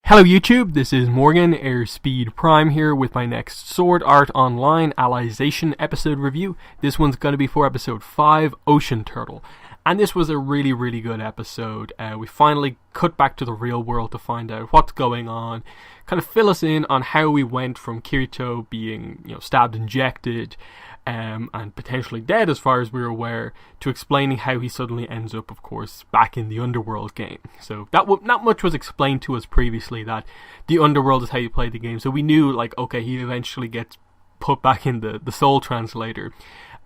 Hello YouTube, this is Morgan, Airspeed Prime here with my next Sword Art Online Alicization episode review. This one's going to be for episode 5, Ocean Turtle. And this was a really good episode. We finally cut back to the real world to find out what's going on, kind of fill us in on how we went from Kirito being, stabbed, injected, and potentially dead as far as we're aware, to explaining how he suddenly ends up, of course, back in the Underworld game. So not much was explained to us previously, that the Underworld is how you play the game. So we knew, okay, he eventually gets put back in the Soul Translator.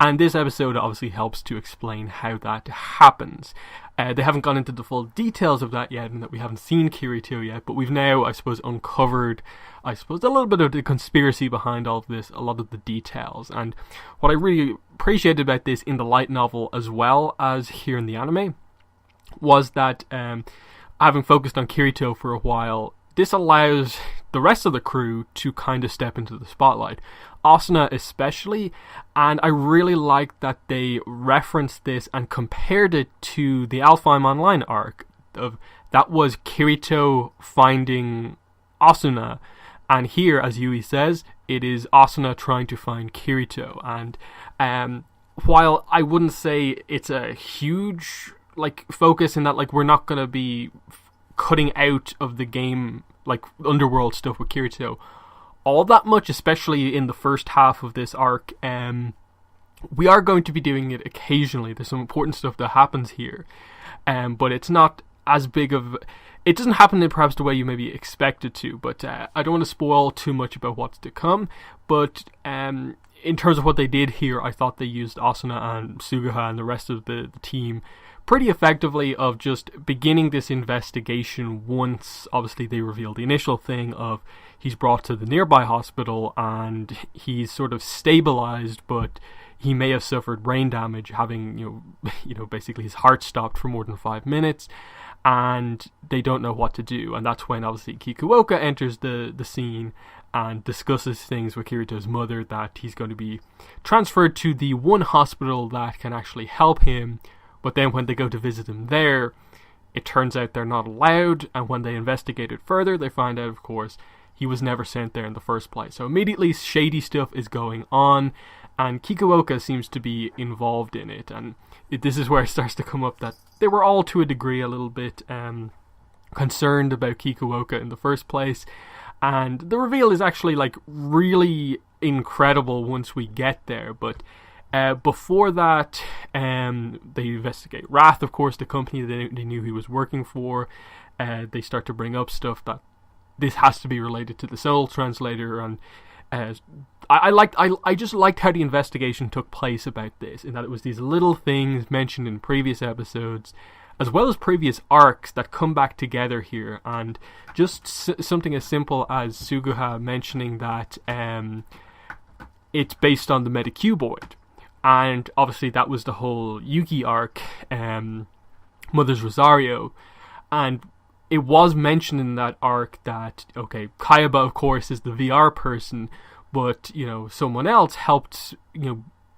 And this episode obviously helps to explain how that happens. They haven't gone into the full details of that yet, and that we haven't seen Kirito yet, but we've now, uncovered, a little bit of the conspiracy behind all of this, a lot of the details. And what I really appreciated about this in the light novel as well as here in the anime was that, having focused on Kirito for a while, this allows the rest of the crew to kind of step into the spotlight. Asuna especially, and I really liked that they referenced this and compared it to the Alfheim Online arc. That was Kirito finding Asuna, and here, as Yui says, it is Asuna trying to find Kirito. And while I wouldn't say it's a huge focus in that we're not going to be cutting out of the game Underworld stuff with Kirito all that much, especially in the first half of this arc, we are going to be doing it occasionally. There's some important stuff that happens here, but it's not as big of... It doesn't happen in perhaps the way you maybe expect it to, but I don't want to spoil too much about what's to come. But in terms of what they did here, I thought they used Asuna and Suguha and the rest of the team pretty effectively, of just beginning this investigation once obviously they reveal the initial thing of he's brought to the nearby hospital and he's sort of stabilized, but he may have suffered brain damage, having basically his heart stopped for more than 5 minutes, and they don't know what to do. And that's when obviously Kikuoka enters the scene and discusses things with Kirito's mother, that he's going to be transferred to the one hospital that can actually help him. But then when they go to visit him there, it turns out they're not allowed, and when they investigate it further, they find out, of course, he was never sent there in the first place. So immediately shady stuff is going on, and Kikuoka seems to be involved in it. And this is where it starts to come up that they were all, to a degree, a little bit concerned about Kikuoka in the first place. And the reveal is actually really incredible once we get there. But before that, they investigate Wrath, of course, the company they knew he was working for. They start to bring up stuff that this has to be related to the Soul Translator, and I just liked how the investigation took place about this, in that it was these little things mentioned in previous episodes, as well as previous arcs, that come back together here. And just something as simple as Suguha mentioning that it's based on the Metacuboid. And obviously that was the whole Yuki arc, Mother's Rosario. And it was mentioned in that arc that, okay, Kayaba, of course, is the VR person, but, someone else helped,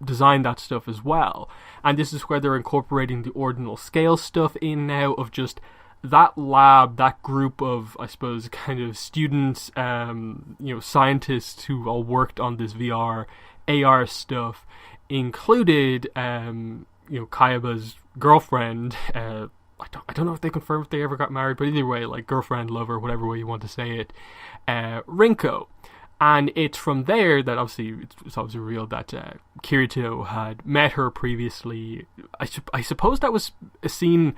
design that stuff as well. And this is where they're incorporating the ordinal scale stuff in now, of just that lab, that group of, I suppose, kind of students, scientists who all worked on this VR, AR stuff, included, Kayaba's girlfriend. I don't know if they confirmed if they ever got married, but either way, girlfriend, lover, whatever way you want to say it, Rinko. And it's from there that obviously it's obviously revealed that Kirito had met her previously. I suppose that was a scene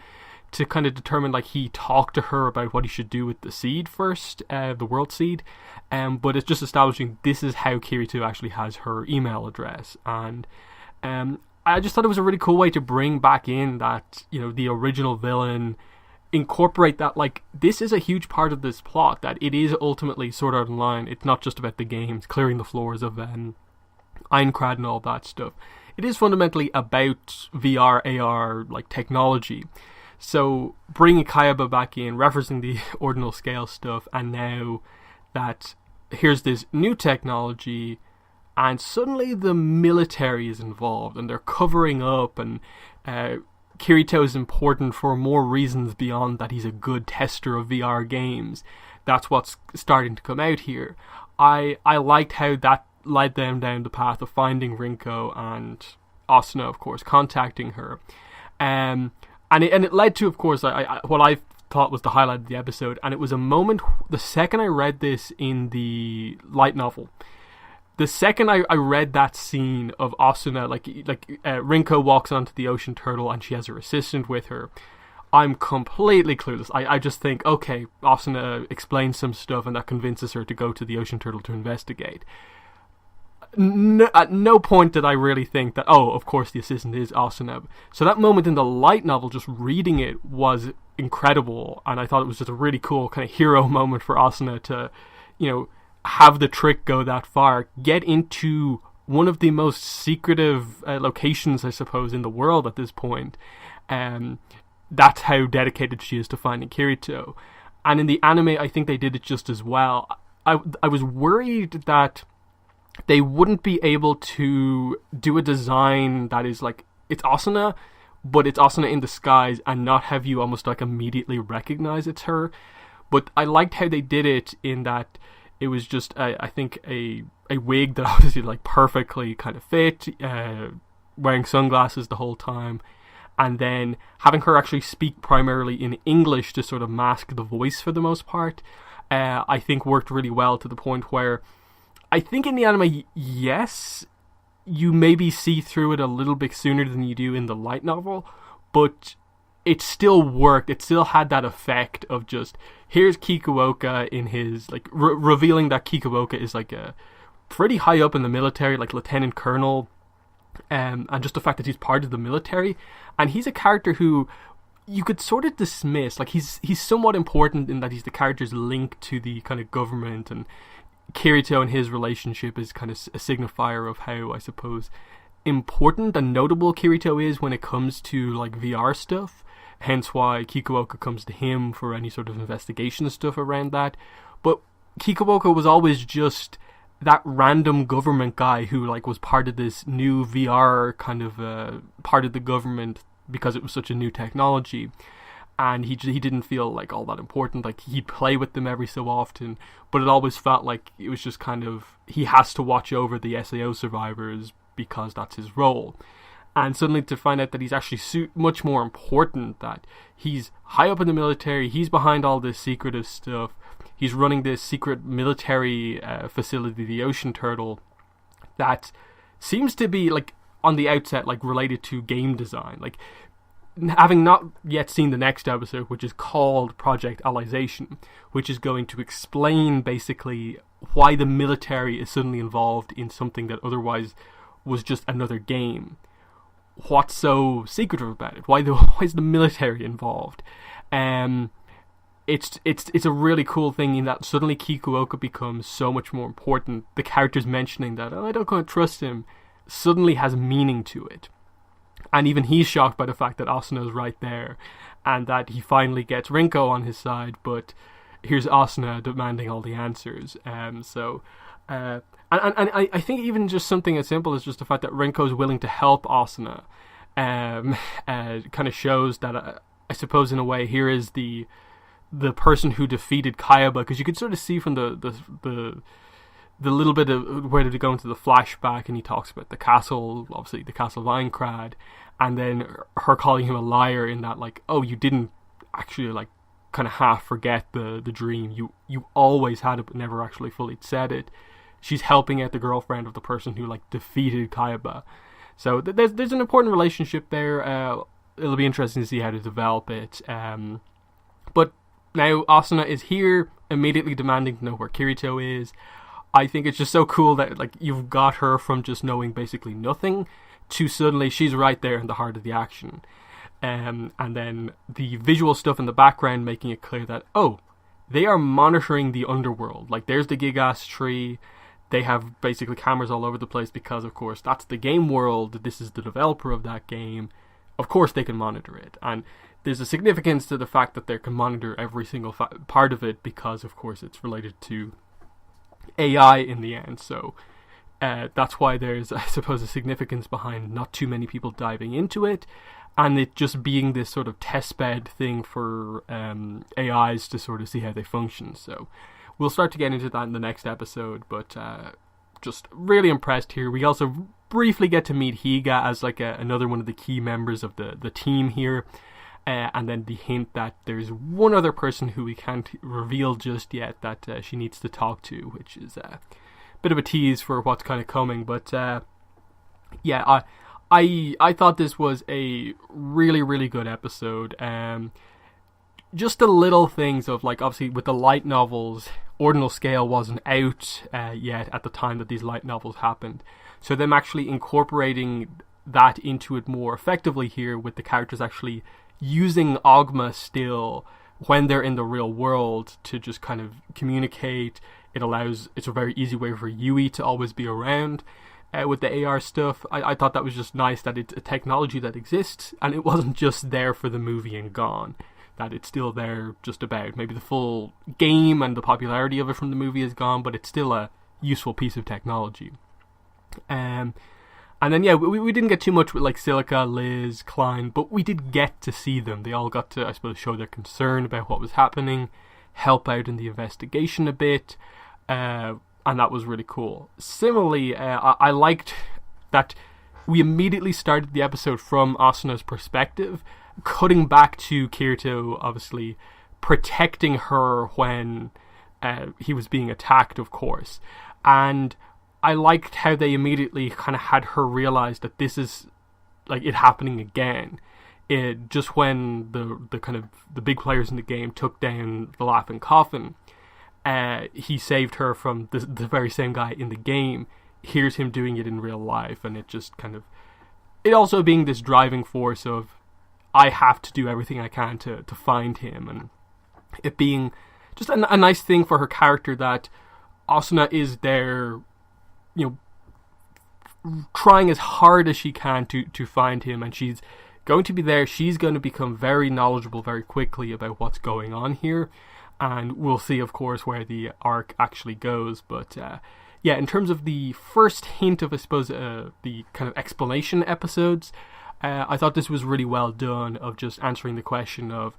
to kind of determine, he talked to her about what he should do with the seed first, the world seed. But it's just establishing this is how Kirito actually has her email address. And I just thought it was a really cool way to bring back in that, the original villain, incorporate that, this is a huge part of this plot, that it is ultimately Sword Art Online. It's not just about the games, clearing the floors of Aincrad and all that stuff. It is fundamentally about VR, AR, technology. So bringing Kayaba back in, referencing the ordinal scale stuff, and now that here's this new technology, and suddenly the military is involved, and they're covering up, and Kirito is important for more reasons beyond that he's a good tester of VR games. that's what's starting to come out here. I liked how that led them down the path of finding Rinko and Asuna, of course, contacting her. And it led to, of course, what I thought was the highlight of the episode, and it was a moment, the second I read this in the light novel, the second I read that scene of Asuna, Rinko walks onto the ocean turtle and she has her assistant with her, I'm completely clueless. I just think, okay, Asuna explains some stuff and that convinces her to go to the ocean turtle to investigate. At no point did I really think that, oh, of course the assistant is Asuna. So that moment in the light novel, just reading it, was incredible, and I thought it was just a really cool kind of hero moment for Asuna to, have the trick go that far, get into one of the most secretive locations, I suppose, in the world at this point. That's how dedicated she is to finding Kirito. And in the anime, I think they did it just as well. I was worried that they wouldn't be able to do a design that is like, it's Asuna, but it's Asuna in disguise, and not have you almost like immediately recognize it's her. But I liked how they did it in that it was just, I think, a wig that obviously like perfectly kind of fit, wearing sunglasses the whole time, and then having her actually speak primarily in English to sort of mask the voice for the most part, I think worked really well, to the point where I think in the anime, yes, you maybe see through it a little bit sooner than you do in the light novel, but it still worked. It still had that effect of just, here's Kikuoka in his, like, revealing that Kikuoka is like a pretty high up in the military, like lieutenant colonel, and just the fact that he's part of the military, and he's a character who you could sort of dismiss. Like, he's somewhat important in that he's the character's link to the kind of government, and Kirito and his relationship is kind of a signifier of how, I suppose, important and notable Kirito is when it comes to like VR stuff. Hence why Kikuoka comes to him for any sort of investigation stuff around that. But Kikuoka was always just that random government guy who like was part of this new VR kind of part of the government because it was such a new technology. And he didn't feel like all that important. Like, he'd play with them every so often, but it always felt like it was just kind of, he has to watch over the SAO survivors because that's his role. And suddenly to find out that he's actually much more important, that he's high up in the military, he's behind all this secretive stuff, he's running this secret military facility, the Ocean Turtle, that seems to be, like, on the outset, like, related to game design. Like, having not yet seen the next episode, which is called Project Alicization, which is going to explain basically why the military is suddenly involved in something that otherwise was just another game. What's so secretive about it? Why is the military involved? It's a really cool thing in that suddenly Kikuoka becomes so much more important. The characters mentioning that, oh, I don't quite trust him, suddenly has meaning to it. And even he's shocked by the fact that Asuna is right there, and that he finally gets Rinko on his side, but here's Asuna demanding all the answers. And I think even just something as simple as just the fact that Rinko is willing to help Asuna kind of shows that, I suppose in a way, here is the person who defeated Kayaba, because you could sort of see from the little bit of where did he go into the flashback, and he talks about the castle, obviously the castle of Einkrad, and then her calling him a liar in that, like, oh, you didn't actually, like, kind of half forget the dream, you always had it but never actually fully said it. She's helping out the girlfriend of the person who, like, defeated Kayaba. So there's an important relationship there. It'll be interesting to see how to develop it. But now Asuna is here, immediately demanding to know where Kirito is. I think it's just so cool that, like, you've got her from just knowing basically nothing to suddenly she's right there in the heart of the action. And then the visual stuff in the background making it clear that, oh, they are monitoring the underworld. Like, there's the Gigas tree. They have basically cameras all over the place because, of course, that's the game world. This is the developer of that game. Of course they can monitor it. And there's a significance to the fact that they can monitor every single part of it because, of course, it's related to AI in the end. So that's why there's, I suppose, a significance behind not too many people diving into it. and it just being this sort of testbed thing for AIs to sort of see how they function. So we'll start to get into that in the next episode, but just really impressed here. We also briefly get to meet Higa as like another one of the key members of the team here. And then the hint that there's one other person who we can't reveal just yet that she needs to talk to, which is a bit of a tease for what's kind of coming. But yeah, I thought this was a really, really good episode. Just the little things of, like, obviously with the light novels, Ordinal Scale wasn't out yet at the time that these light novels happened. So them actually incorporating that into it more effectively here, with the characters actually using Ogma still when they're in the real world to just kind of communicate. It's a very easy way for Yui to always be around with the AR stuff. I thought that was just nice, that it's a technology that exists and it wasn't just there for the movie and gone, that it's still there just about. Maybe the full game and the popularity of it from the movie is gone, but it's still a useful piece of technology. And then, yeah, we didn't get too much with, like, Silica, Liz, Klein, but we did get to see them. They all got to, I suppose, show their concern about what was happening, help out in the investigation a bit, and that was really cool. Similarly, I liked that we immediately started the episode from Asuna's perspective, cutting back to Kirito, obviously, protecting her when he was being attacked, of course. And I liked how they immediately kind of had her realize that this is, like, it happening again. Just when the kind of the big players in the game took down the Laughing Coffin, he saved her from the very same guy in the game. Here's him doing it in real life, and it just kind of, it also being this driving force of, I have to do everything I can to find him, and it being just a nice thing for her character that Asuna is there, you know, trying as hard as she can to find him, and she's going to be there. She's going to become very knowledgeable very quickly about what's going on here, and we'll see, of course, where the arc actually goes. But yeah, in terms of the first hint of, I suppose, the kind of explanation episodes, I thought this was really well done, of just answering the question of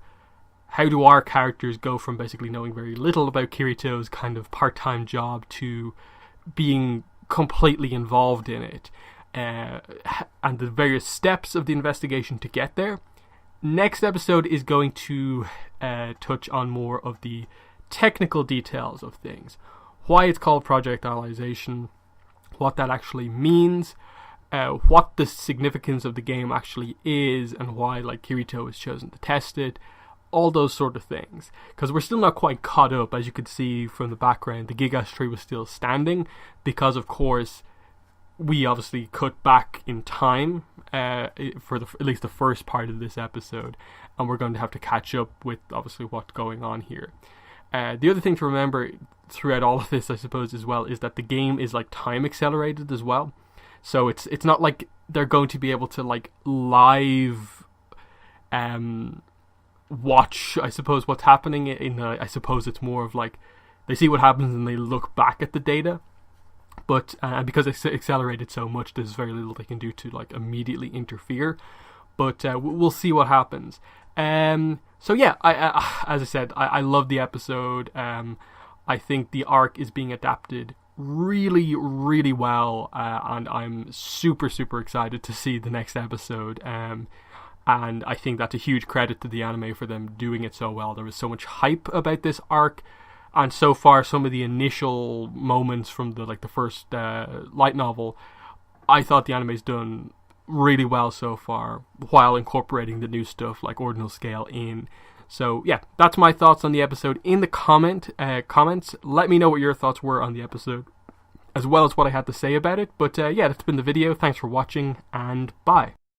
how do our characters go from basically knowing very little about Kirito's kind of part-time job to being completely involved in it, and the various steps of the investigation to get there. Next episode is going to touch on more of the technical details of things, why it's called Project Alicization, what that actually means, what the significance of the game actually is, and why, like, Kirito has chosen to test it, all those sort of things. Because we're still not quite caught up. As you could see from the background, the Gigas tree was still standing, because, of course, we obviously cut back in time for at least the first part of this episode, and we're going to have to catch up with, obviously, what's going on here. The other thing to remember throughout all of this, I suppose, as well, is that the game is, like, time accelerated as well. So it's not like they're going to be able to, like, live watch, I suppose, what's happening I suppose it's more of like they see what happens and they look back at the data, but because it's accelerated so much, there's very little they can do to, like, immediately interfere, but we'll see what happens. So yeah, I as I said, I love the episode. I think the arc is being adapted really, really well, and I'm super, super excited to see the next episode. And I think that's a huge credit to the anime for them doing it so well. There was so much hype about this arc, and so far some of the initial moments from the first light novel, I thought the anime's done really well so far, while incorporating the new stuff like Ordinal Scale in. So yeah, that's my thoughts on the episode. In the comments, let me know what your thoughts were on the episode, as well as what I had to say about it. But yeah, that's been the video. Thanks for watching, and bye.